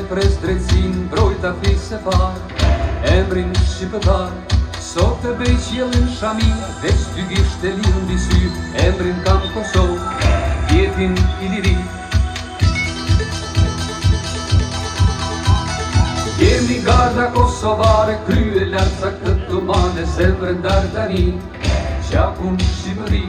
e pres drejtsin, brojta fis e far, emrin shqiptar, sot e bej qjellin shami, veç dy gisht e linë disy, emrin kam Kosovë, jetin i liri. Jemi garda kosovare, krye lartë sa këtë mane, zemrën dartani, qakun Shqipëri.